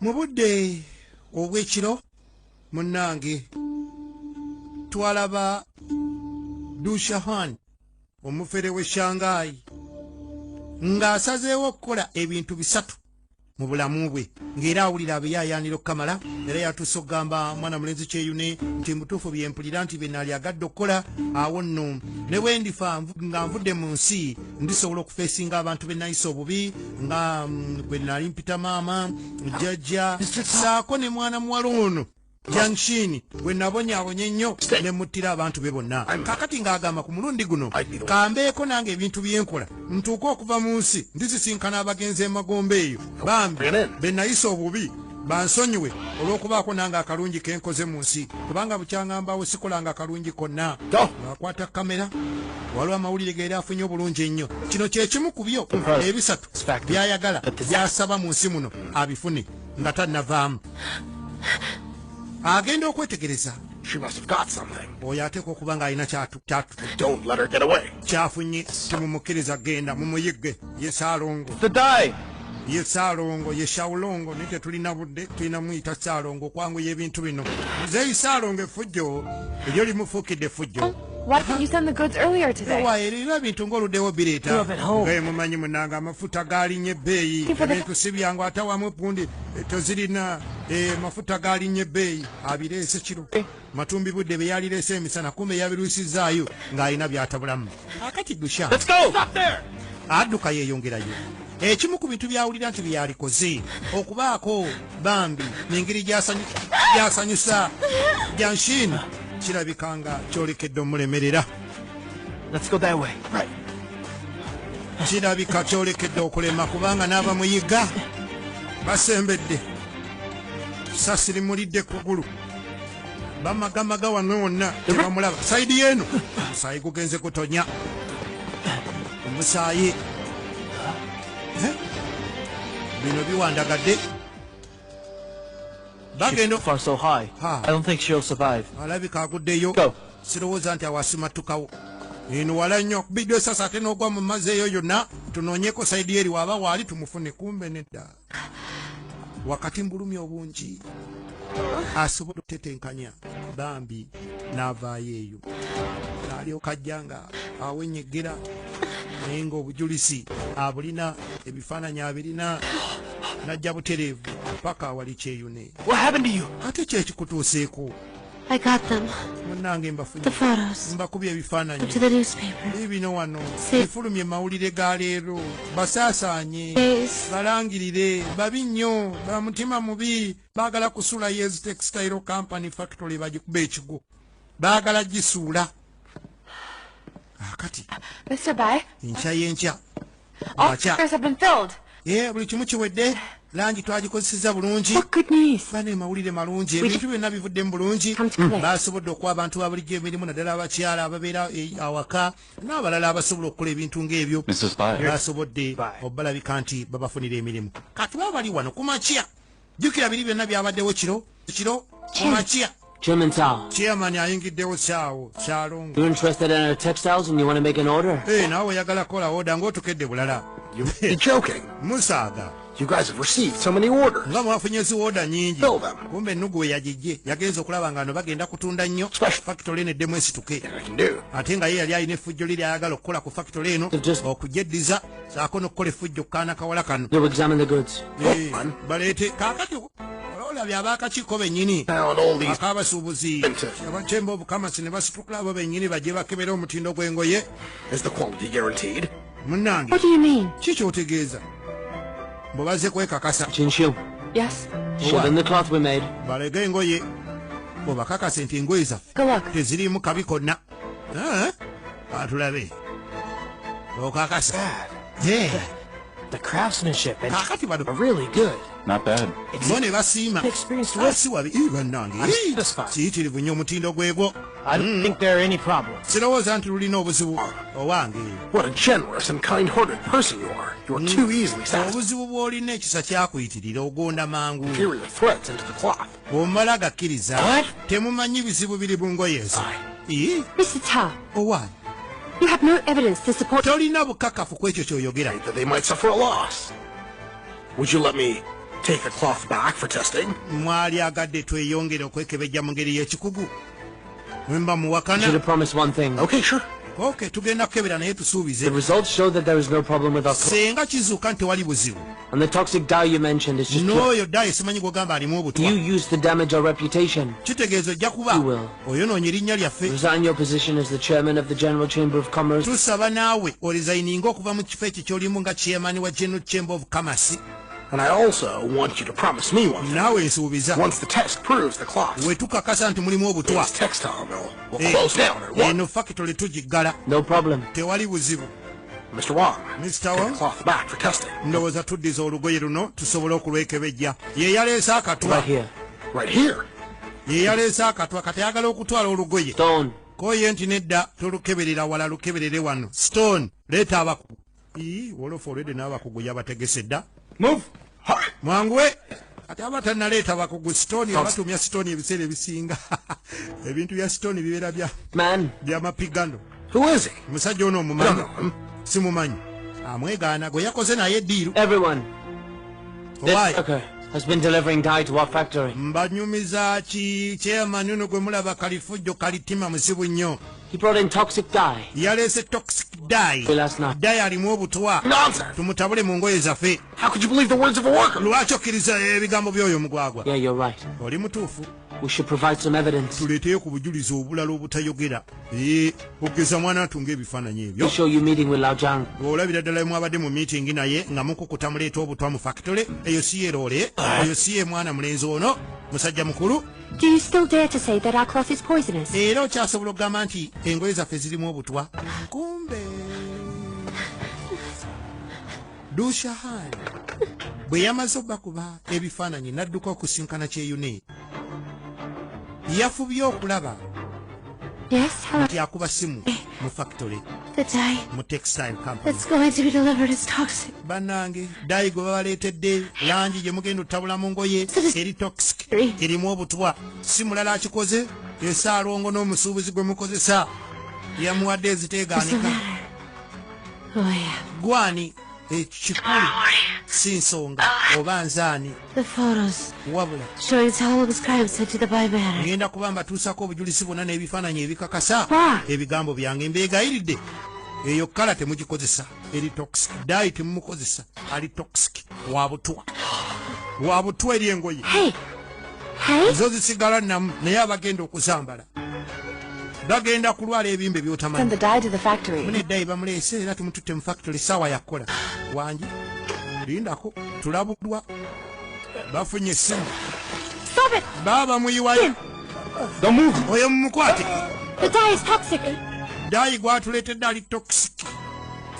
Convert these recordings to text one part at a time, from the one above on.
Mu budde obw'ekiro munnange twalaba Dushahan omufere we Shanghai ng'asazeewo okukola ebintu bisatu mu bulamu bwe ng'era awulira abeyayaanira okukamala era yatuuse okugamba mwana mulenzi kyeyune nti mutuufu byempulira nti bye naali agadde okukola awo nno ne bwe ndifa nga nvudde mu nsi ndisobola okufeesinga abantu be nayisa obubi nga bwe naali mpita maama jjajja saako ne mwana muwala ono Junction bwe nabonyaabonye nnyo ne muttira abantu be bonna kakati ng'agamba ku mulundi guno kambeeko nange ebintu byenkola ntuuka okuva mu nsi ndisisinkana abagenzi emagombe eyo bambi be nayisa obubi bansonyiwe olw'okubaako nange akalungi ke nkoze mu nsi kubanga bukyangambaawo sikolanga akalungi konna ng'akwata kamera waliwo amawulire geeri afunye obulungi ennyo kino kye kimu ku byo ebisatu by'ayagala by'asaba mu nsi muno abifune nga tannavaamu agenda okwetegereza oyo ateeka okuba ng'alina kyafunye timumukkiriza genda mumuyigge ye Saalongo ye Saalongo ye Shawulongo naye tetulina budde tulina muyita Saalongo okwanguya ebintu bino zeyi Saalongo effujjo eryo limufuukidde effujjo Why didn't you send the goods earlier today? Era bintu ng'oluddewo bireeta gaye mumanyi munanga amafuta gaalinnye ebbeeyi ebintu si byangu ate wamu pundi tozirina mafuta gaalinnye ebbeeyi abireese kiro matumbi budde be yalireese emisana kumbe yabiruisizaayo ng'alina byatabulamu akati Dusha adduka yeeyongerayo ekimu ku bintu byawulira nti byalikoze okubaako bambi n'engeri gyasanyusa Junction kirabikanga kyolekedde omulemerera kirabika kyolekedde okulema kubanga n'abamuyigga basembedde sasirimulidde kugulu bamagamaga wano wonna tebamulaba sayidi yeeno omusaayi gugenze kutonya omusaayi bino biwandagadde Far so high. I don't think she'll survive. alabika aguddeyo sirowooza nti awasimatukawo eno wala nnyo bidio sasa ate n'ogwa mu mazzi eyo yonna tunoonyeko sayidi eri waaba waali tumufune kumbe nedda wakati mbulumi obungi asobola okutetenkanya bambi n'avaayo eyo n'alyoka ajja nga awenyeggera naye ng'obujulisi abulina ebifaananyi abirina najja butereevu paka wali kyeyune ate kyekikutuuseeko munnange mbakubye ebifaananyi bino wano bifulumye mawulire ga leero basaasaanye balangirire babi nnyo bamutima mubi baagala kusuula Yes Textile Company Factory bagikuba ekigo baagala gisuula akati enkya y'enkya buli kimu kiwedde langi twagikozeseza bulungi bane mawulire malungi ebintu byonna bivuddemu bulungi basobodde okuwa abantu ba bulijjo emirimu naddala abakyala ababeera awaka n'abalala abasobola okukola ebintu ng'ebyo basobodde obalabika nti babafunira emirimu kati baba bali wano kumakya jjukira biri byonna byabaddewo kiro kumakya Chairman ayingiddewo Shao Shalongo. You're interested in our textiles and you want to make an order? Nawe oyagala kola order ng'otukedde bulala. You're joking. Musaaga. You guys have received so many orders. Nga mwafunye zi order nyingi. Fill them. Kumbe nnugu we yagijje yagenza okulaba nga no bagenda kutunda nnyo factory eno eddemu esituke. Ate nga ye yali alina effujjo liri ayagala okukola ku factory eno okujeddiza saako n'okukola effujjo kukaana kawala kano. You'll examine the goods. Baleete kaakati olabye abaakakiiko bennyini ak'abasuubuzi abakyemba obukamasi ne basitukula abo bennyini bajje bakebera omutindo gw'engoye munnange ki ky'otegeeza bwe baze kwekakasa balege engoye bwebakakase nti engoye zaffe teziriimu kabi konna atulabe okakasa The craftsmanship and kakati bano really good. Not bad. Mone basiima asiwabi bannange kiyitirivu nnyo omutindo gwegwo I don't think there are any problems. sirowooza nti lulina obuzibu owange What a generous and kind-hearted person you are. You are too easily satisfied. obuzibu bw'olina ekisa kyakuyitirira ogonda mangu Inferior threats into the cloth. bw'omala gakkiriza temumanyi bizibu biri bungoye ezo Mr. Ta, owange you have no evidence to support tolina bukakafu ku ekyo ky'oyogera That they might suffer a loss. Would you let me take a cloth back for testing. Mwali agadde tweyongere okwekebejja mu ngeri y'ekikugu. Mwemba You should muwakana. have promised one thing. Okay, sure. Okay, tugenda kukebera naye The tusuubize. results show that there is no problem with our clothes. Senga kizuuka nti tewali buzibu. And the toxic dye you mentioned is just N'oyo ddayi simanyi gwogamba alimu obutwa. you used to damage our reputation. Kitegeeza ojja kuba You will. oyonoonye erinnya lyaffe. Resign your position as the chairman of the General Chamber of Commerce. Tusaba naawe orizayininga okuva mu kifo ekyo ky'olimu nga chairman wa General Chamber of Commerce. And I also want you to promise me one thing. Naawe nsuubiza. Once the test proves the cloth We tukakasa nti mulimu obutwa. this textile mill will close down at once. Eno factory tugiggala. No problem. Tewali buzibu. Mr. Wong, Mr. take Wong? the cloth back for testing. Ndowooza tuddiza olugoye luno tusobole okulwekebejja. Ye yaleese akatwa. Right here. Right here. Ye yaleese akatwa kati ayagala okutwala olugoye. Stone. Koye nti nedda tolukeberera wala lukeberere wano. Stone, leeta abakugu. Wolofu olwedde n'abakugu yabategese dda. Move. Hurry. Mwanguwe. Kati aba tannaleeta abakugu Stone abatumya Stone ebiseera ebisinga. Ebintu bya Stone bibeera Man, bya mapigano. Who is he? Musajja ono I don't omumanyi. know him. Simumanyi. Amwegaana gwe yakoze naye eddiiru. everyone. This Why? worker has been delivering dye to our factory. Mbanyumiza ki chairman ono gwe mulaba kalifujjo kalitima musibu nnyo. He brought in toxic dye Yaleese toxic dye. last night. Dye alimu obutwa. Nonsense. Tumutabule mu ngoye zaffe. How could you believe the words of a worker? Lwaki okkiriza ebigambo by'oyo mugwagwa? Yeah, you're right. Oli mutuufu. We should provide some evidence Tuleeteyo ku bujulizi obulala obutayogera. Okugeza mwana atunga ebifaananyi to ebyo. show you meeting with Lao Jiang. Olabira ddala mwabadde mu meeting naye nga mukukuta muleeta obutwa mu factory. Eyo si ye loole. Eyo si ye mwana mulenzi ono. Musajja mukulu. Do you still dare to say that our cloth is poisonous? Era okyasobola okugamba nti engoye zaffe zirimu obutwa. Kumbe Dushahan bwe yamaze okubakuba ebifaananyi n'adduka okusinkana kyeyune. Yafubye okulaba Yes, hello. nti akuba simu mu factory The dye mu textile company. that's going to be delivered is toxic. Bannange dayi gwe babaleetedde langi gye mugenda otabula mu ngoye eri toxic erimu obutwa. Si mulala akikoze esaalongo n'omusuubuzi gwe mukozesa yamuwadde What's the eziteegaanika. matter? Oh, yeah. Gwani ekikulu si nsonga oba nzaani The photos wabula showing Saul's crime sent to the biomatter. ngenda kuba mbatuusako obujulizi bwonna n'ebifaananyi ebikakasa Why? ebigambo byange mbeegayiridde. Eyo kala temugikozesa eri toxic. Dayi temumukozesa ali toxic wabutwa. Wabutwa eri engoye. Hey! Hey! Zo zisigala namu naye abagenda okuzambala. Bagenda kulwala ebimbe Send by'otamanyi. the dye to the factory. Mune dayi bamuleese era tumututte mu factory saawa yakola. Wangi lindako tulabuddwa. Bafunye essimu. Stop it! Baba muyiwayo. Don't move. Oyo mumukwate. The dye is toxic. Dayi gwatuleetedde ali toxic.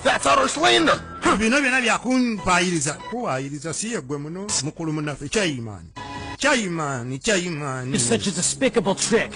That's utter slander. Bino byonna byakumpaayiriza. Kuwaayiriza si ye gwe muno mukulu munaffe Chayimaani. Chayimaani. It's such a despicable trick.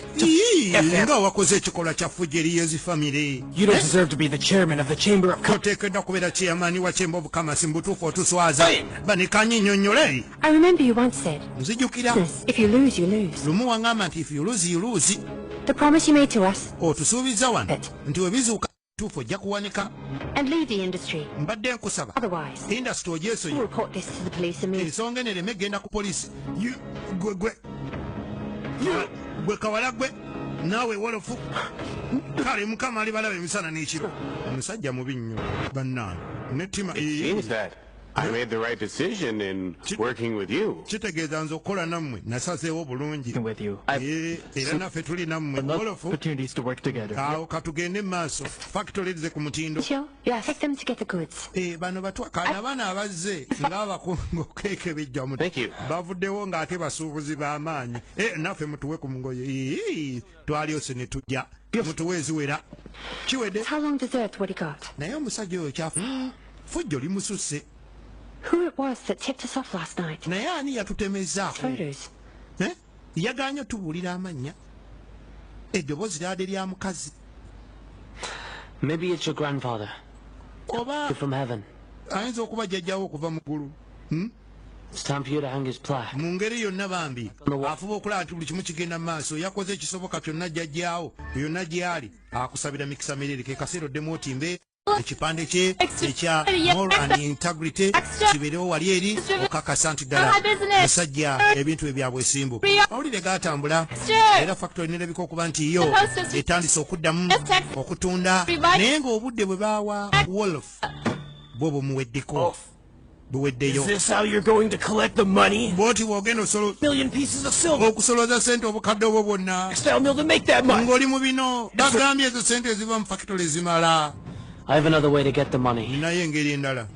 Nga wakoze ekikolwa kya fujeri y'ezifamire. You don't deserve to be the chairman of the Chamber of Commerce. Toteekeddwa kubeera chairman wa Chamber of Commerce mu butuufu otuswaza. Banekanyi nnyonnyole. I remember you once said, Nzijukira. if you lose, you lose. Lumu waŋŋamba nti if you lose, you lose. The promise you made to us Otusuubiza wano nti webizuuka tuufu ojja kuwanika. and leave the industry. Mbadde nkusaba. Otherwise, Industry we'll ogyesoye. report this to the police immediately. Ensonga enereme egenda ku poliisi. Gwe kawala gwe naawe wolofu. Kale mukama alibalaba emisana n'ekiro. Omusajja mubi nnyo bannange. Nettima Seems that I made the right decision in working with you. kitegeeza nze okukola nammwe nasazeewo bulungi. With you. Era naffe tuli nammwe wolofu. Opportunities to work together. Awo katugende mu maaso. Factory ze ku mutindo. Sure? Yes. Take them to get the goods. Bano batwa kana abaana abazze ng'abakungu okekebejja mu Thank you. bavuddewo ng'ate basuubuzi b'amaanyi. Naffe mutuwe ku ngoye. Twalyose ne tujja. Mutuwe eziwera. Kiwedde. How long deserved what he got? Naye omusajja oyo kyafu. Fujjo limususse. Who it was that tipped us off last night? Naye ani yatutemezaako? Photos. Yagaanye tubuulira amannya. Eddoboozi lyade lya mukazi. Maybe it's your grandfather. Oba From heaven. ayinza okuba jjajjawo okuva mu ggulu. It's time for you to hang his plaque. Mu ngeri yonna bambi afuba okulaba nti buli kimu kigenda mu maaso yakoze ekisoboka kyonna jjajjaawo yonna gy'ali akusabira mikisa mirere ke kaseera oddemu oti mbe ekipande kye ekya moral and integrity kibeerewo wali eri okakasa nti ddala musajja ebintu ebyabwesimbu mawulire gaatambula era factory nerabika okuba nti yo etandise okuddamu okutunda naye ng'obudde bwe baawa wolf bwo bumuweddeko buweddeyo. Is this how you're going to collect the money? Bw'oti bw'ogenda million pieces of silver. Okusoloza sente obukadde obwo bwonna. Textile mill to make that money. Ng'oli mu bino bagambye ezo sente eziva mu factory zimala. I have another way to get the money. Naye engeri endala.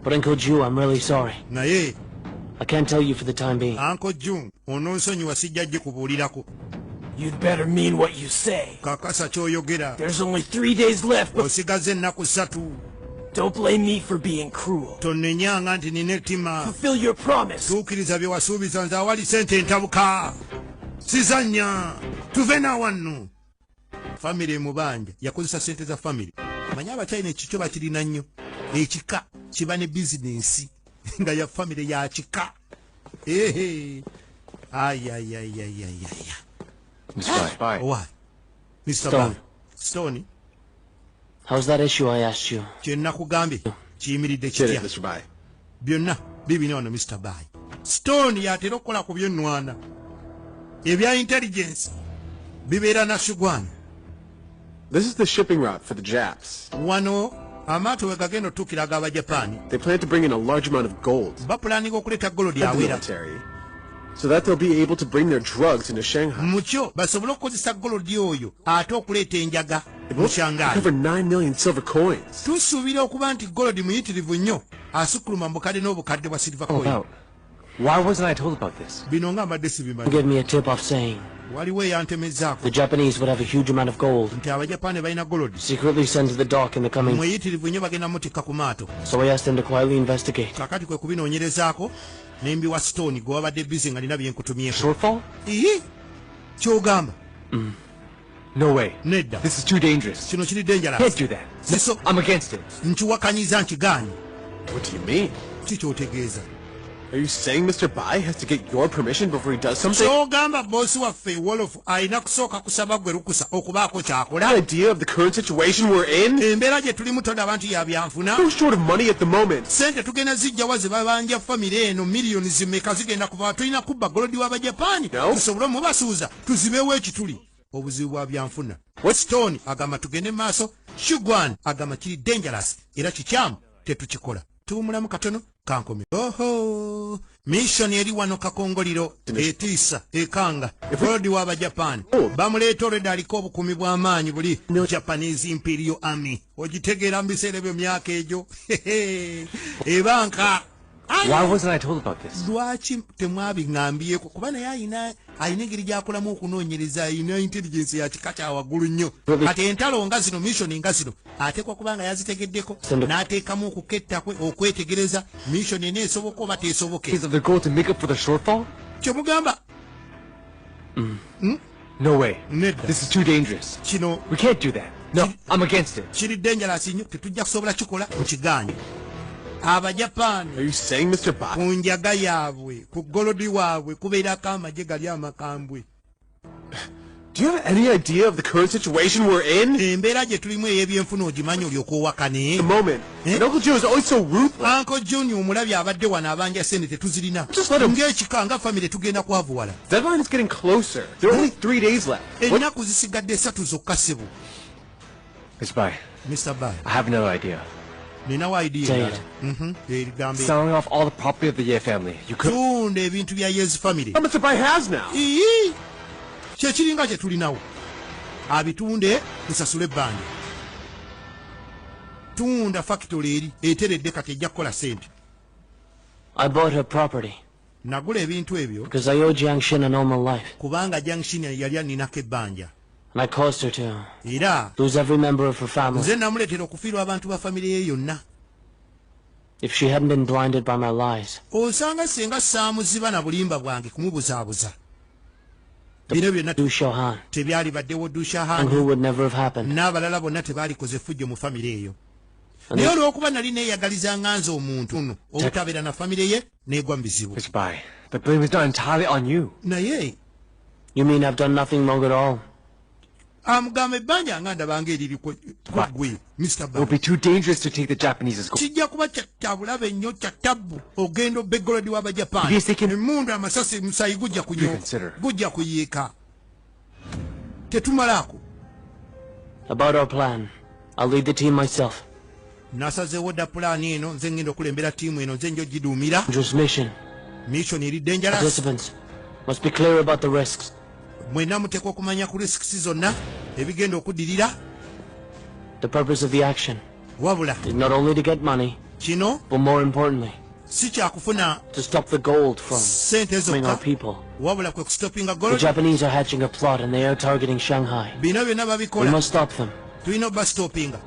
But Uncle Ju, I'm really sorry. Naye I can't tell you for the time being. Uncle Ju, ononsonyiwa sijja kubuulirako. You'd better mean what you say. Kakasa ky'oyogera. There's only 3 days left. Osigaze ennaku 3. Don't blame me for being cruel. Tonnenyanga nti nina ettima. Fulfill your promise. Tuukiriza bye wasuubiza nti awali sente entabuka. Sizannya. Tuve na wanno. Family mubanja yakozesa sente za family. Manya abachina ekikyo bakirina nnyo. Ekika kiba ne business nga ya family ya kika. Ay. Mr. Spy. What? Mr. Stone. Stone. How's that issue I asked you? Kyenna kugambye kiyimiridde Get kitya. it, Mr. Bai. Byonna bibina ono Mr. Bai. Stone yatera okukola ku by'ennwana. Ebya intelligence bibeera na Shugwan. This is the shipping route for the Japs. Wano amaato we gagenda otuukira ag'Abajapani. They plan to bring in a large amount of gold. Bapulaninga okuleeta gold The awera. military, so that they'll be able to bring their drugs into Shanghai. Mukyo basobole okukozesa gold oyo ate okuleeta enjaga mu Shanghai. Over 9 million silver coins. Tusuubira okuba nti gold muyitirivu nnyo asukuluma mu bukadde n'obukadde bwa silver coin. Why wasn't I told about this? Bino nga mbadde sibimanyi. Give me a tip off saying Waliwo eyantemezaako the Japanese would have a huge amount of gold nti Abajapani balina gold. secretly sent to the dock in the coming. Mweyitirivu nnyo bagenda mutikka ku maato. So I asked them to quietly investigate. Kakati kwe kubinoonyerezaako ne mbiwa Stone gwe wabadde busy nga nina bye nkutumyeko. Shortfall? Ky'ogamba. No way. Nedda. This is too dangerous. Kino kiri dangerous. Can't do that. Siso I'm against it. nkiwakanyiza nkigaanye. What do you mean? Ki ky'otegeeza? Are you saying Mr. Bai has to get your permission before he does something? Ky'ogamba boosi waffe Wolof alina kusooka kusaba gwe lukusa okubaako An ky'akola. idea of the current situation we're in? Embeera gye tulimu tolaba nti ya byanfuna. So short of money at the moment. Sente tugenda zijjawa ze babanja famire eno miliyoni zimeka zigenda kuva tulina kubba golodi w'Abajapani. No. Tusobole mubasuuza tuzibeewo ekituli. Obuzibu bwa byanfuna. Stone agamba tugende maaso. Shugwan agamba kiri dangerous era kikyamu tetukikola. Tuwumulamu katono kankome. Oho. Mission eri wano kakongoliro etiisa ekanga golodi w'Abajapani. Bamuleeta olwedde aliko obukumi bw'amaanyi buli Japanese Imperial Army. Ogitegeera mu biseera ebyo myaka egyo. Ebanka. Why wasn't I told about this? Lwaki temwabiŋŋambyeko kuba naye ayina engeri gy'akolamu okunoonyereza ayina intelligence ya kika kya waggulu nnyo. Kati entalo nga zino mission nga zino ateekwa kuba nga yazitegeddeko n'ateekamu okuketta kwe okwetegereza mission ena esoboka oba teesoboke. Is of the goal to make up for the shortfall? Kye mugamba No way. nedda This is too dangerous. kino We can't do that. No, I'm against it. kiri dangerous nnyo tetujja kusobola kikola nkiganye. Are Abajapani you saying Mr. Bai? ku njaga yaabwe ku golodi waabwe kubeerako amagye gali amakambwe. Do you have any idea of the current situation we're in? Embeera gye tulimu ey'ebyenfuna ogimanyi olyoka owakane. The moment. And Uncle Joe is always so ruthless. Uncle Junior omulabye abadde wano abanja sente tetuzirina. Just let him- Ng'ekika nga famire tugenda kwavuwala. Deadline is getting closer. There are only 3 days left. Ennaku zisigadde 3 zokka ssebo. Mr. Bai, Mr. Bai, I have another idea. ninawo idea Say endala. Erigambe. Selling off all the property of the Ye family. You could. Tunda ebintu bya Yes family. What Mr. Bai has now? Kyekiringa kye tulinawo. Abitunde tusasule ebbanja. Tunda factory eri eteredde kati ejja kukola sente. I bought her property Nagula ebintu ebyo because I owe Jiangshin an all my life. kubanga Junction yali aninako ebbanja. And I caused her to Era lose every member of her family. nze namuleetera okufiirwa abantu ba famire ye yonna. If she hadn't been blinded by my lies, Osanga senga saamuziba na bulimba bwange kumubuzaabuza. Bino byonna Du Shohan, tebyali baddewo and who Dushahan would never have happened. n'abalala bonna tebaalikoze effujjo mu famire eyo. And Naye if- olw'okuba nali neeyagaliza nganze omuntu nno obutabeera na famire ye n'egwa mu bizibu. Mr. Bai, the blame is not entirely on you. Naye You mean I've done nothing wrong at all? amugamba ebbanja nga ndabanga eriri ku ggwe Mr. It would be too dangerous to take the Japanese as gold. kijja kuba kyattabulabe ennyo kyattabbu ogenda obba eggolodi w'abajapaani Yes, they can- emmundu amasasi musayi gujja Reconsider. gujja kuyiika tetumalaako About our plan, I'll lead the team myself. nasazeewo dda pulaani eno nze ngenda okulembera ttiimu eno nze njo giduumira Dangerous mission. mission eri dangerous Participants must be clear about the risks. mwenna muteekwa okumanya ku risks zonna ebigenda okuddirira The purpose of the action wabula is not only to get money, kino but more importantly, si kyakufuna to stop the gold from ssente harming our zokka people. wabula kwe kustopinga The gold Japanese are hatching a plot and they are targeting Shanghai. bino byonna We babikola must stop them. tulina obastopinga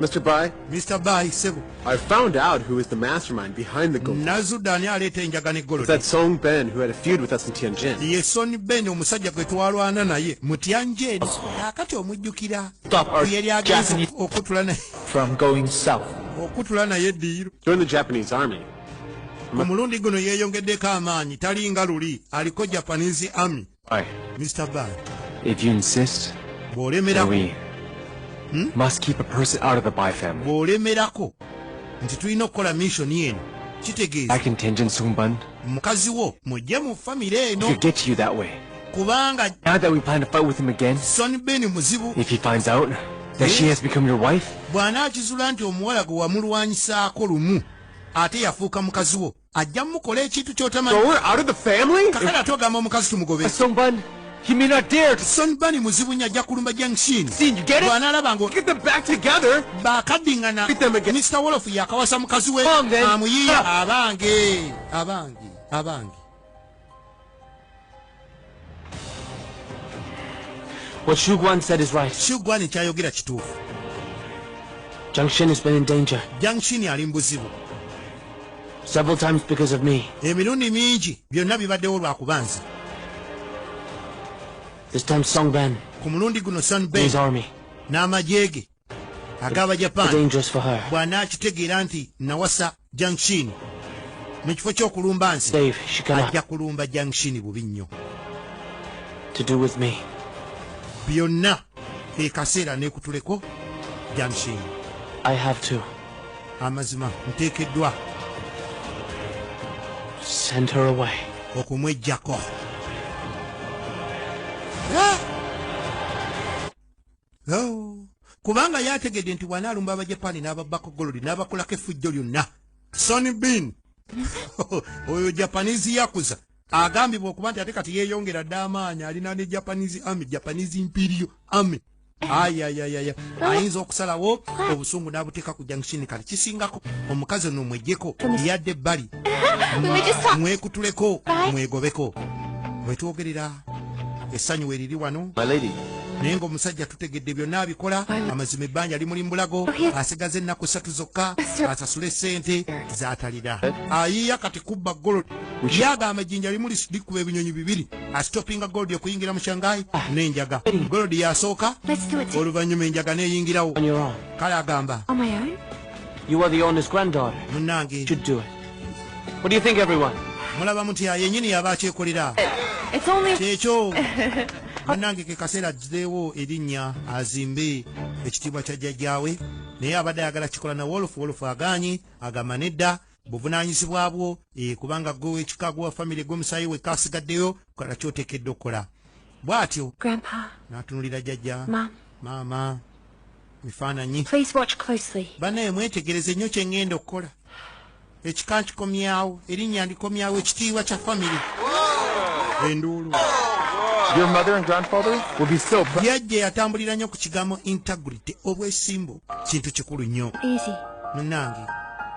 Mr. Bai, Mr. Bai sebo I found out who is the mastermind behind the gold. nazudde ani aleeta enjaga It's n'eggolodi that Song Ben who had a feud with us in Tianjin. ye Sonny Ben omusajja gwe twalwana naye mu Tianjin kaakati omujjukira Stop our yali agenze Japanese- from going south. okutula naye eddiiro Join the Japanese army. omulundi guno yeeyongeddeko amaanyi talinga luli aliko Japanese army Aye. Mr. Bai If you insist, then bw'olemerako we must keep a person out of the Bai family. bw'olemerako nti tulina okukola missoni eno kitegeeza Back in Tianjin, Songban, mukazi wo mujje mu famire he eno could get to you that way. kubanga Now that we plan to fight with him again, Sonny Ben muzibu if he finds out that she has become your wife, bw'anaakizula nti omuwala gwe wamulwanyisaako lumu ate yafuuka mukazi wo ajja mukola ekintu ky'otamanyi Throw her out of the family? kakati ate ogamba omukazi tumugobe Songban, he may not dare to Sonny Ben muzibu nnyo ajja kulumba junction see. You get it? bw'anaalaba nga Get them back together. baakaddiŋŋana Beat them again. Mr. Wolof yakawasa mukazi we Come on, then. amuyiiya Ah. abange What Shu Guan said is right. Shugwani kyayogera kituufu Junction has been in danger junction ali mu buzibu several times because of me. emirundi mingi byonna bibaddewo lwakubanza This time Song Ben ku mulundi guno Sonny and Ben his army n'amagye ge are ag'abajapaani dangerous for her. bw'anaakitegeera nti nawasa junction mu kifo ky'okulumba nsi Dave, she cannot ajja kulumba junction bubi nnyo to do with me. byonna ekaseera neekutuleko junction I have to amazima nteekeddwa send her away. okumwejjako kubanga yategedde nti bw'anaalumba abajapaani n'ababbako golodi n'abakolako effujjo lyonna Sonny Ben oyo Japanese yakuza agambibwa okuba nti ate kati yeeyongera dda amaanyi alina ne Japanese army Japanese Imperial Army ayayayaya ayinza okusalawo obusungu n'abuteeka ku junction kati kisingako omukazi ono mwejjeko yadde ebbali mwekutuleko mwegobeko wetwogerera essanyu weriri wano My lady. naye ng'omusajja tutegedde byonna abikola amazima ebbanja limuli mbulago asigaza ennaku 3 zokka asasule ssente z'atalira ayiiya kati kubba golodi lyagamba ejjinja limu likuba ebinyonyi 2 asitopinga golodi okuyingira mu Shanghai n'enjaga golodi yasooka Let's do it oluvannyuma enjaga n'eyingirawo On your own. kale agamba on my own. You are the owner's granddaughter. munnange You should do it. What do you think, everyone? mulaba muti yennyini yaba akyekolera It's only kyekyo munnange ke kaseera agizeewo erinnya azimbe ekitiibwa kya jjajjaawe naye abadde ayagala kikola na wolofu agaanye agamba nedda buvunaanyizibwa bwo kubanga gwe w'ekika gwe wa famire gw'omusaayi we kaasigaddeyo kola kyoteekedde okukola bw'atyo Grandpa, n'atunulira jjajja Mom, maama bifaananyi please watch closely. bannaye mwetegereze nnyo kye ŋŋenda okukola ekika nkikomyawo erinnya ndikomyawo ekitiibwa kya famire enduulu Your mother and grandfather will be so proud. yajja yatambulira nnyo ku kigambo integrity obwesimbu kintu kikulu nnyo Easy. munnange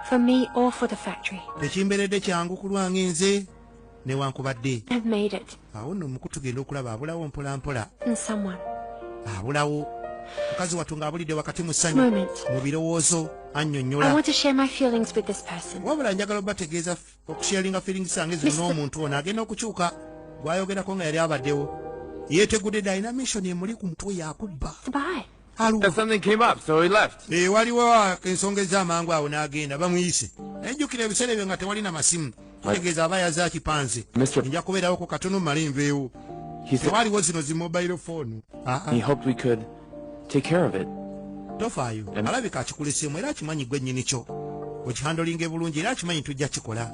For me or for the factory. tekimberedde kyangu ku lwange nze newankubadde I've made it. awo nno muku tugenda okulaba abulawo mpolampola And someone. abulawo mukazi wattu ng'abulidde wakati mu ssanyu Moment. mu birowoozo I annyonnyola want to share my feelings with this person. wabula njagala obategeeza okusharinga feelings zange zino n'omuntu ono agenda okukyuka gwayogerako nga yali abaddewo yeetegudde dde alina mission emuli ku mutwe yakubba Bye. And something came up, so he left. waliwo ensonga ez'amangu awo n'agenda bamuyise najjukira ebiseera ebyo nga tewali na masimu kitegeeza aba yaza kipanze Mr. nja kubeerawo ku katono mmale nveewo He said tewaliwo zino zi mobile phone. he hoped we could take care of it. Tofaayo alabika akikuleseemu era akimanyi gwe nnyini kyo okihandolinge bulungi era akimanyi tujja kikola.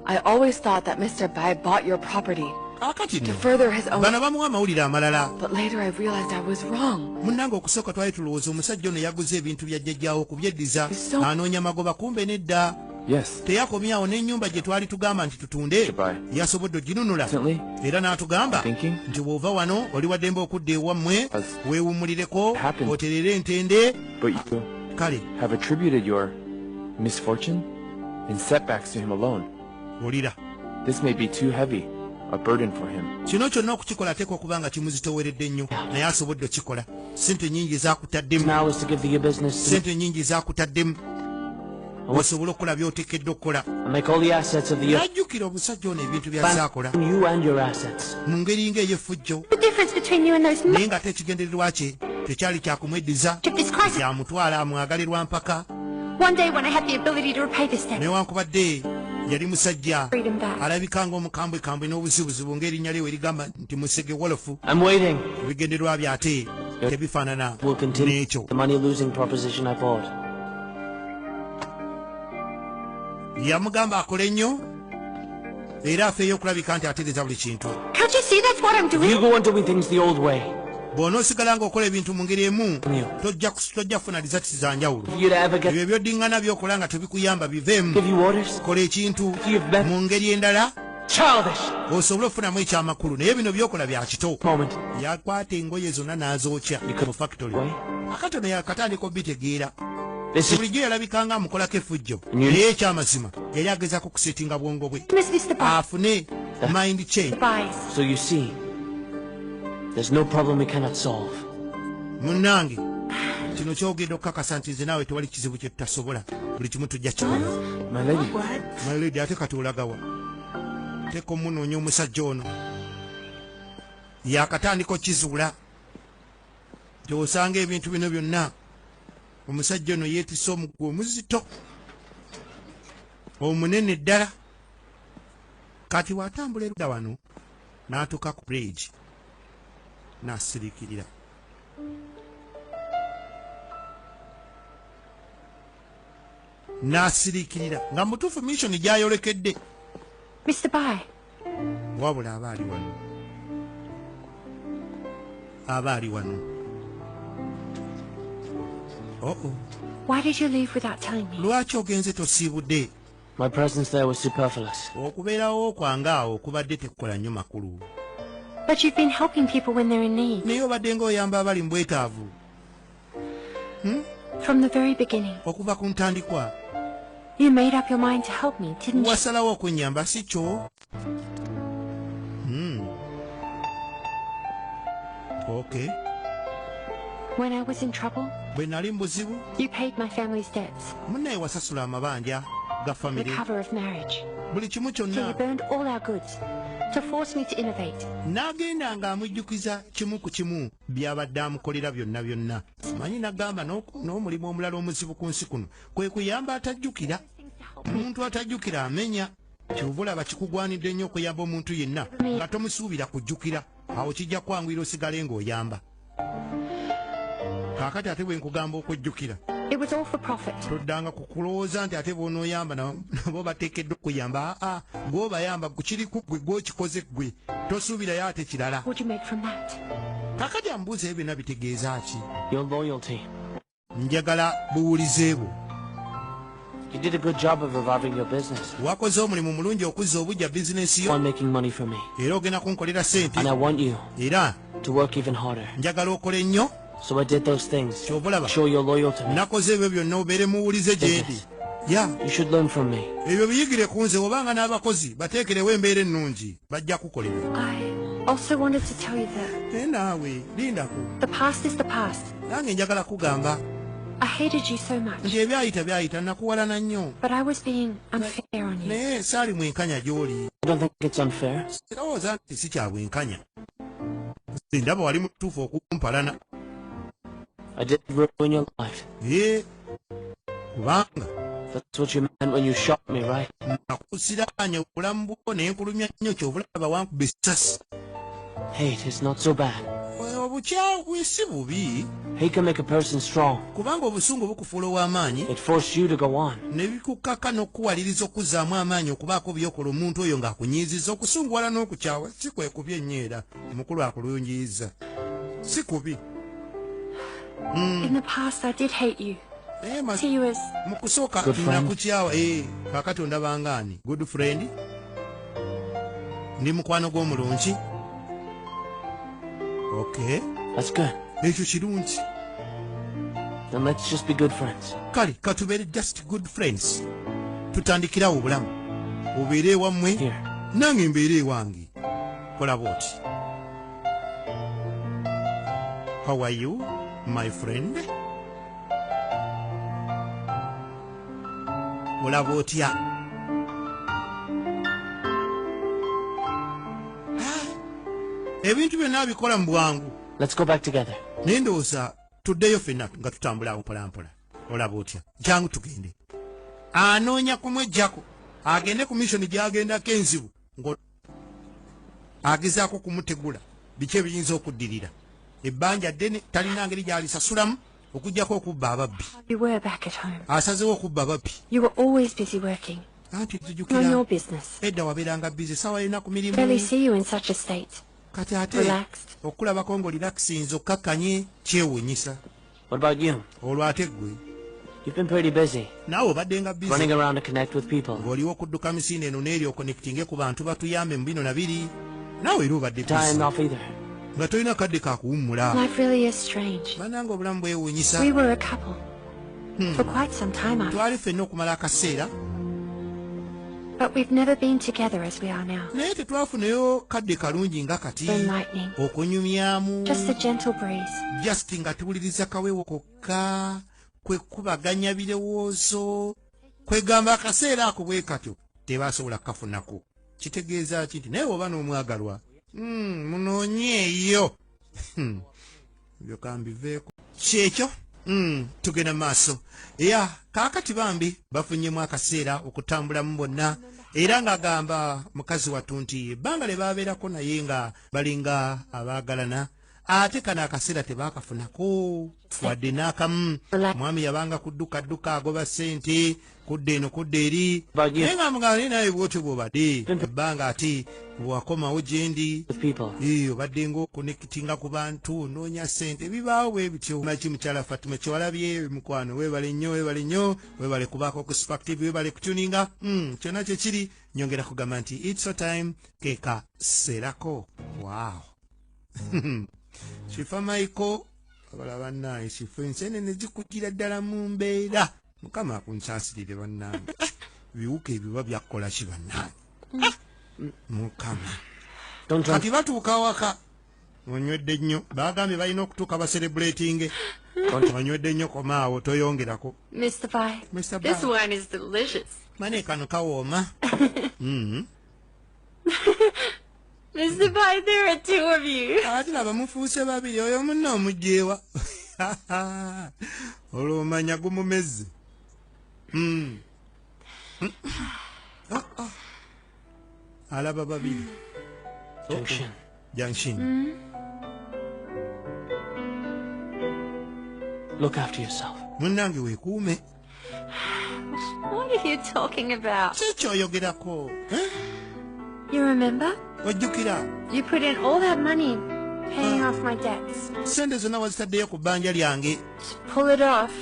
I always thought that Mr. Bai bought your property Akati to nno further his own. bano bamuwa amawulire amalala. But later I realized I was wrong. Munnange okusooka twali tulowooza omusajja ono yaguze ebintu bya jjajjaawo okubyeddiza So- anoonya magoba kumbe nedda. Yes. Teyakomyawo n'ennyumba gye twali tugamba nti tutunde Goodbye. yasobodde oginunula Recently, era n'atugamba thinking nti bw'ova wano oli waddembe okudda ewammwe As weewummulireko happened. oterere entende. but you Kale have attributed your misfortune and setbacks to him alone. olira This may be too heavy a burden for him. kino kyonna okukikola ateekwa okuba nga kimuzitoweredde nnyo naye asobodde okikola. Sente nnyingi zaakutaddemu, Now is to give the business to sente nnyingi zaakutaddemu osobole okukola by'oteekeddwa okukola. and make all the assets of the Najjukira omusajja ono ebintu by'azaakola you and your assets. mu ngeri ng'ey'effujjo The difference between you and those naye ng'ate ekigendererwa kye tekyali kyakumweddiza this crisis. kyamutwala amwagalirwa mpaka. One day when I had the ability to repay this debt, Newankubadde yali musajja freedom back. alabika ng'omukambwekambwe n'obuzibuzibu ng'erinnya lye erigamba nti Musege Wolofu. I'm waiting. Ebigendererwa by'ate tebifaanana We'll continue n'ekyo. the money losing proposition I bought. Yamugamba akole nnyo era afeeyo okulabika nti atereeza buli kintu. Can't you see that's what I'm If you doing? go on doing things the old way, Bw'onoosigala ng'okola ebintu mu ngeri emu Yeah. tojja kufuna rizati za njawulo. for you to ever get Ebyo by'oddiŋŋana by'okola nga tebikuyamba biveemu. give you orders, Kola ekintu You've been- mu ngeri endala childish osobole okufunamu ekyamakulu naye bino byokola bya kito. moment. Yakwata engoye zonna n'azookya mu factory. Way. Akatono yakatandika obitegeera. This is Bulijjo yalabikanga amukolako effujjo Nyo- naye ekyamazima yali agezaako kusetinga bwongo bwe Miss Mr. Bai. afune mind change. Buys. so you see. There's no problem we cannot solve. Munnange kino kyogedde okukakasa nti nze naawe tewali kizibu kye tutasobola buli kimu tujja kikola. My lady, My lady ate kati olagawa teeka omunoonya omusajja ono yakatandika okizuula gy'osanga ebintu bino byonna omusajja ono yeetisse omugugu omuzito omunene ddala kati watambula erudda wano n'atuuka ku bridge n'asiriikirira. N'asiriikirira nga mutuufu mission gy'ayolekedde Mr. Bai. wabula aba ali wano aba ali wano. Why did you leave without telling me? Lwaki ogenze tosiibudde? My presence there was superfluous. Okubeerawo kwange awo kubadde tekukola nnyo makulu But you've been helping people when they're in need. naye obadde ng'oyamba abali mu bwetaavu From the very beginning. okuva ku ntandikwa. You made up your mind to help me, didn't you? Wasalawo okunnyamba si kyo? Okay. When I was in trouble, Bwe nali mu buzibu you paid my family's debts. munnaye wasasula amabanja ga The famire cover of marriage. buli kimu So you kyonna burned all our goods to force me to innovate. n'agenda ng'amujjukiza kimu ku kimu by'abadde amukolera byonna byonna. Manyi n'agamba n'omulimu omulala omuzibu ku nsi kuno kwe kuyamba atajjukira. Omuntu atajjukira amenya. Kyova olaba kikugwanidde nnyo okuyamba omuntu yenna nga tomusuubira kujjukira. Awo kijja kwanguyira osigale ng'oyamba. Kaakati ate bwe nkugamba okujjukira It was all for profit. toddanga kukulowooza nti ate bw'onooyamba nabo bateekeddwa okuyamba. Gw'obayamba kiri ku ggwe gw'okikoze ggwe tosuubirayo ate kirala. What'd you make from that? Kaakati amubuuza ebyo byonna bitegeeza ki? Your loyalty. Njagala buwulize bwo. You did a good job of reviving your business. Wakoze omulimu mulungi okuzza obujja bizinesi yo On making money for me. era ogenda kunkolera ssente And I want you era to work even harder. njagala okole ennyo. So I did those things. Kyova olaba Show you're loyal to me. nakoze ebyo byonna obeere muwulize gye ndi. Ya You should learn from me. ebyo biyigire ku nze obanga n'abakozi bateekerewo embeera ennungi bajja kukolera. I also wanted to tell you that naye naawe lindako the past is the past. nange njagala kugamba I hated you so much, nti ebyayita nakuwalana nnyo but I was being unfair on you. naye saali mwenkanya gy'oli. I don't think it's unfair. Sirowooza nti si kya bwenkanya. Ndaba wali mutuufu okumpalana. I did ruin your life. Kubanga That's what you meant when you shot me, right? nakusiraanya obulamu bwo naye nkulumya nnyo ky'obulaba wankuba essasi. Hate is not so bad. Obukyawe si bubi. Hate can make a person strong. Kubanga obusungu bukufuula ow'amaanyi. It forced you to go on. Ne bikukaka n'okukuwaliriza okuzzaamu amaanyi okubaako byokola omuntu oyo ng'akunyiizizza okusunguwala n'okukyawa si kwe kubi ennyo omukulu akulungiyiza. Si kubi. In the past, I did hate you. See you as... Mu kusooka nakukyawa. Kaakati ondabangaani. Good friend. Ndi mukwano gw'omulungi. Okay. That's good. Ekyo kirungi. Then let's just be good friends. Kale katubeere just good friends. Tutandikirawo obulamu. Obeere ewammwe nange mbeere ewange. Kola bw'oti. How are you, my friend? Olaba otya? Ebintu byonna bikola mu bwangu. Let's go back together. Naye ndowooza tuddeyo ffenna nga tutambula awo mpolampola. Olaba otya? Jangu tugende. Anoonya kumweggyako agende ku mission gy'agendako enzibu agezaako kumutegula biki ebiyinza okuddirira. Ebbanja ddene talina ngeri gy'alisasulamu okuggyako okubba ababbi. You were back at home. Asazeewo okubba ababbi. You were always busy working. Anti On tujjukira your business. edda wabeeranga bize sawa yonna ku mirimu. Barely see you in such a state. Kati ate Relaxed. okulabako ng'olirakisinze okkakkanye kyewuunyisa. What about you? Olwo ate ggwe You've been pretty busy. naawe obaddenga bize Running around to connect with people. ng'oliwo okudduka misinde eno n'eri okonekitinge ku bantu batuyambe mu bino na biri. Naawe era obadde Time busy off either. nga tolina kadde kakuwummula. Life really is strange. Bannange obulamu bwewuunyisa. We were a couple. For quite some time after. Twali ffenna okumala akaseera But we've never been together as we are now. naye tetwafunayo kadde kalungi nga kati Been lightning. okunyumyamu Just a gentle breeze. just nga tuwuliriza kaweewo kokka kwe kubaganya birowoozo kwegamba akaseera ako bwe katyo tebaasobola kukafunako. Kitegeeza ki nti naye oba n'omwagalwa munoonyeeyo byo kambiveeko kyekyo. Tugenda mu maaso kaakati bambi bafunyemu akaseera okutambulamu bonna era ng'agamba mukazi wattu nti ebbanga lye baabeerako naye nga balinga abaagalana ate kano akaseera tebaakafunako wadde n'akamu. Mwami yabanga kuddukadduka agoba ssente kudda eno kudda eri naye nga mugala naye bwotyo bw'obadde ebbanga ate bwakomawo gye ndi obadde ng'okonekitinga ku bantu onoonya ssente bibaawo bwe bityo. Maki mukyala Fatima kyewalabye mukwano weebale nnyo weebale kubaako ku Sparktive weebale kutuninga kyonna kye kiri nyongera kugamba nti it's a time kekaseerako. Wow. Kifa Michael abala bannange kifa enseenene zikugira ddala mu mbeera. Mukama akunsaasirire bannange. Biwuka ebiba byakkola ki bannange. Mukama kati batuuka waka onywedde nnyo baagambye balina okutuuka baserebulatinge. Onywedde nnyo komaawo toyongerako. Mr. Bai. Mr. Bai. This wine is delicious. Mane kano kawooma. Mr. Bai, there are two of you. Ate laba mufuuse babiri oyo munna omugyewa. Olwo omanya gumumezze. Alaba babiri. Junction. Look after yourself. Munnange weekuume. What are you talking about? Kyekyoyogerako. You remember? Ojjukira You put in all that money paying off my debts. sente zonna wazitaddeyo ku bbanja lyange. To pull it off,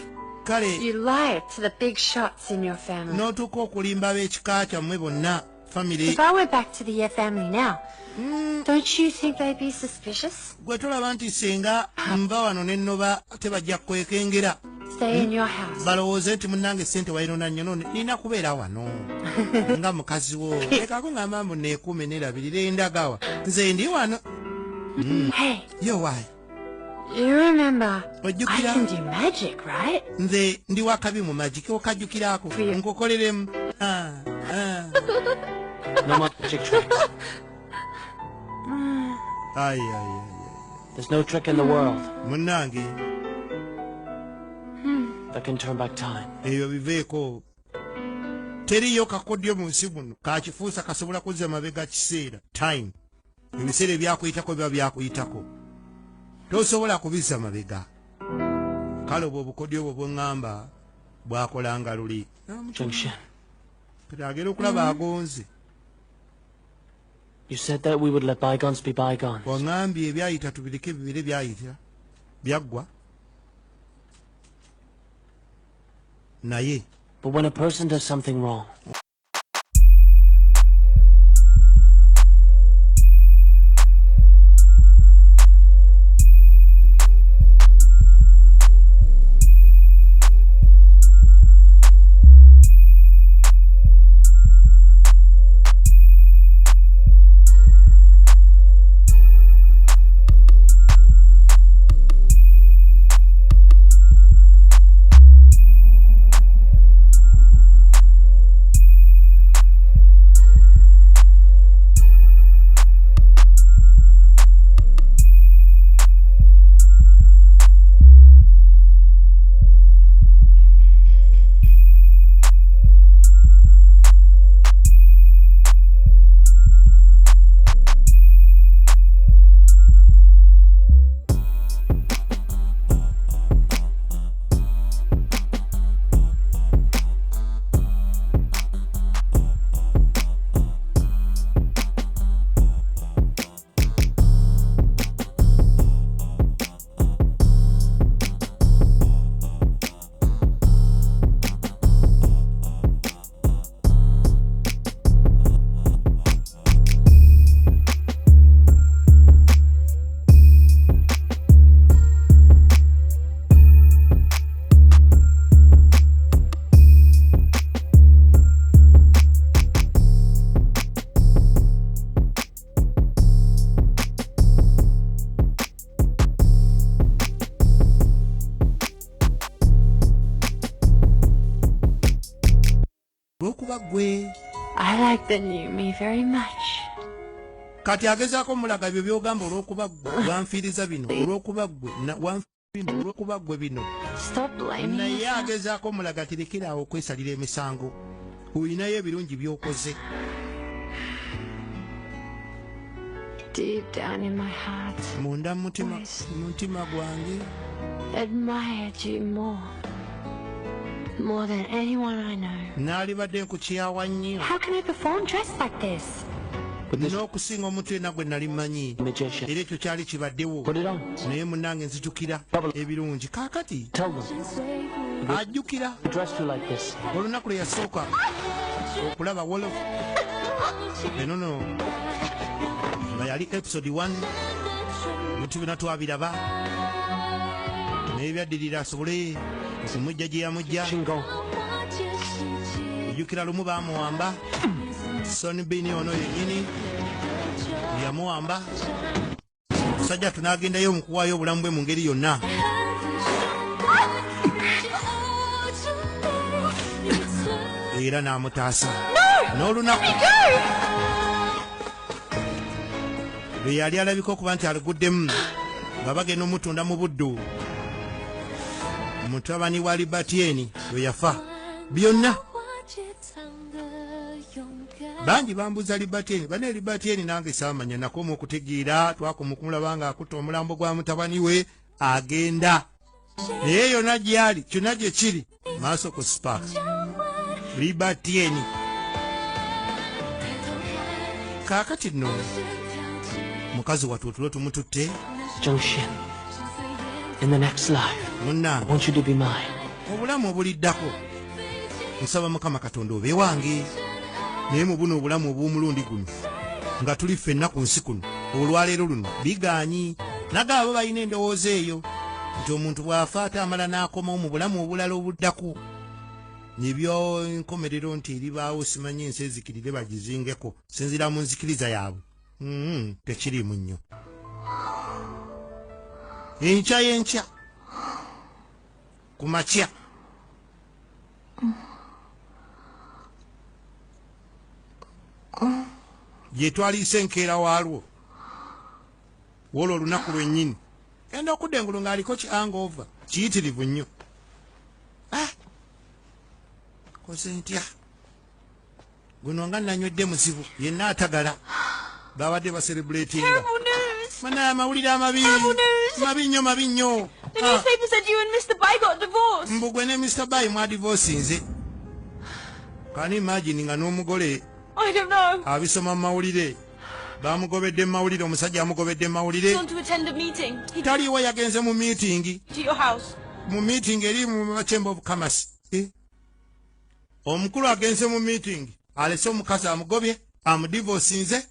Kale you lied to the big shots in your family. n'otuuka okulimba ab'ekika kyammwe bonna family. If I went back to the family now, don't you think they'd be suspicious? Gwe tolaba nti senga nva wano ne nnoba tebajja kwekengera. Stay in your house. Balowooze nti munnange ssente wayinona nnyo nina kubeera wano nga mukazi wo. Lekako ngamba mbu neekuume neerabirira endagawa nze ndi wano. Hey, Yo wayi you remember, I ojjukira can do magic, right? nze ndi wakabi mu magiki okajjukiraako nkukoleremu. No more magic tricks. Ai There's no trick in the world munnange that can turn back time. ebyo biveeko. Teriyo kakodyo mu nsi muno kakifuusa kasobola kuzza mabega kiseera time. ebiseera ebyakuyitako biba byakuyitako tosobola kubizza mabega kale obwo obukodyo obwo bweŋŋamba bwakolanga luli agera okulaba agonze. You said that we would let bygones be bygones. Waŋŋambye ebyayita tubireke bibire byayita byaggwa naye. But when a person does something wrong, I like the new me very much. Kati agezaako mulaga byo byogamba olw'okuba wanfiiriza bino olw'okuba gwe bino. Stop blaming naye yourself. agezaako mulaga tirekerawo okwesalira emisango oyinayo ebirungi by'okoze. Deep down in my heart, munda mutima gwange admired you more than anyone I know. naalibadde nkukyawa nnyo How can I perform dressed like this? n'okusinga omuntu yenna gwe nali mmanyi magician. era ekyo kyali kibaddewo Put it on. naye munnange nzijukira ebirungi kaakati Tell them. ajjukira I dressed you like this. olunaku lwe yasooka okulaba wolof enono nga yali episode 1 bintu byonna twabiraba naye byaddirira asobole okumujja gye yamujja. Jingo. ejjukira lumu baamuwamba Sonny Bini ono yennyini yamuwamba omusajja tunaagendayo mu kuwaayo obulamu bwe mu ngeri yonna. era n'amutaasa n'olunaku lwe yali alabika okuba nti aluguddemu nga bagenda omutunda mu buddu. mutabani wa Libertieni we yafa byonna bangi bambuza Libertieni bane Libertieni nange saamanya nakoma okutegeera twakoma okumulaba nga akutta omulambo gwa mutabani we agenda naye yonna gyali kyonna gye kiri maaso ku spark Libertieni. kaakati nno mukazi wattu otulo tumututte. Junction. In the next life, I munnange want you to be mine. obulamu obuliddako nsaba mukama katonda obe wange naye mu buno obulamu obw'omulundi guno nga tuli ffenna ku nsi kuno olwaleero luno bigaanyi naga abo balina endowooza eyo nti omuntu bw'afa ate amala n'akomawo mu bulamu obulala obuddako nebyo nkomerero nti eribaawo simanyi ensi ezikirire bagizingeko sinzira mu nzikiriza yaabwe tekiriimu nnyo. enkya y'enkya ku makya gye twaliise enkeera waalwo wolwo olunaku lwennyini genda okudda engulu ng'aliko ki hangover kiyitirivu nnyo. koze ntya guno nga nanywedde muzibu yenna atagala babadde baselebratinga Terrible news. mana amawulire amabi Terrible news. mabi nnyo The newspaper said you and Mr. Bai got divorced. mbugwe ne Mr. Bai mwadivosinze kani imagine nga n'omugole I don't know. abisoma mu mawulire bamugobedde mu mawulire omusajja amugobedde mu mawulire He's gone to attend a meeting. taliwo yagenze mu meeting To your house. mu meeting eri mu Chamber of Commerce omukulu agenze mu meeting alese omukazi amugobye amudivosinze